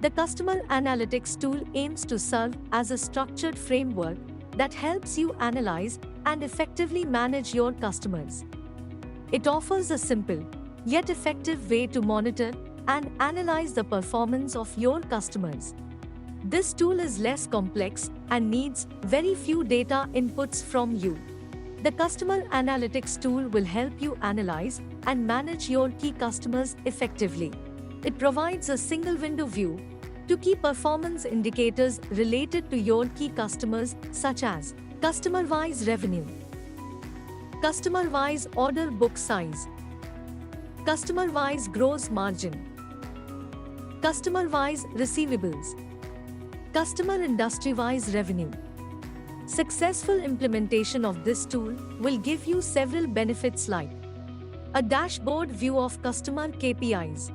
The Customer Analytics tool aims to serve as a structured framework that helps you analyze and effectively manage your customers. It offers a simple, yet effective way to monitor and analyze the performance of your customers. This tool is less complex and needs very few data inputs from you. The Customer Analytics tool will help you analyze and manage your key customers effectively. It provides a single window view to key performance indicators related to your key customers, such as customer-wise revenue, customer-wise order book size, customer-wise gross margin, customer-wise receivables, customer industry-wise revenue. Successful implementation of this tool will give you several benefits like a dashboard view of customer KPIs,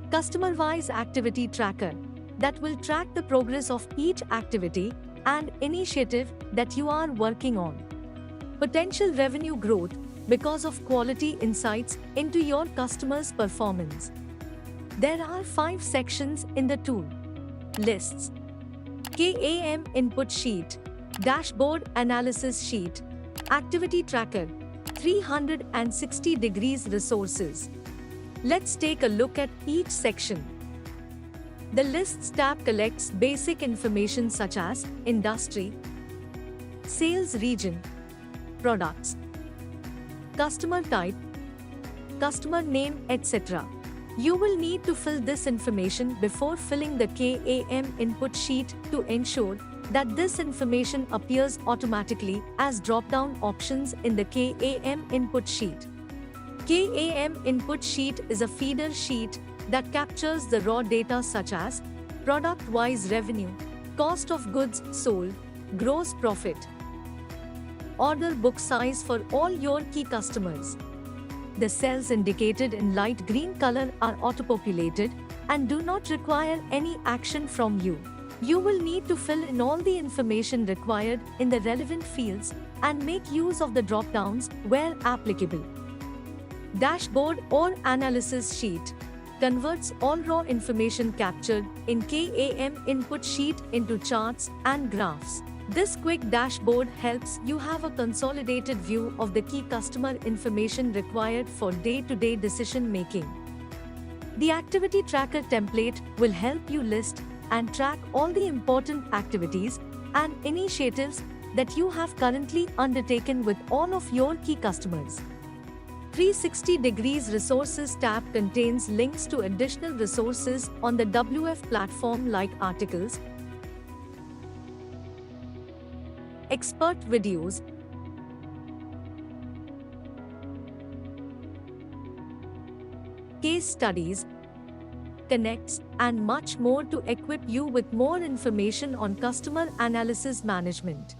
customer-wise activity tracker that will track the progress of each activity and initiative that you are working on, potential revenue growth because of quality insights into your customers' performance. There are 5 sections in the tool: lists, KAM input sheet, dashboard analysis sheet, activity tracker, 360 degrees resources. Let's take a look at each section. The Lists tab collects basic information such as industry, sales region, products, customer type, customer name, etc. You will need to fill this information before filling the KAM input sheet to ensure that this information appears automatically as drop-down options in the KAM input sheet. KAM input sheet is a feeder sheet that captures the raw data such as product-wise revenue, cost of goods sold, gross profit, order book size for all your key customers. The cells indicated in light green color are auto-populated and do not require any action from you. You will need to fill in all the information required in the relevant fields and make use of the drop-downs where applicable. Dashboard or analysis sheet converts all raw information captured in KAM input sheet into charts and graphs. This quick dashboard helps you have a consolidated view of the key customer information required for day-to-day decision making. The activity tracker template will help you list and track all the important activities and initiatives that you have currently undertaken with all of your key customers. 360 degrees resources tab contains links to additional resources on the WF platform like articles, expert videos, case studies, connects, and much more to equip you with more information on customer analysis management.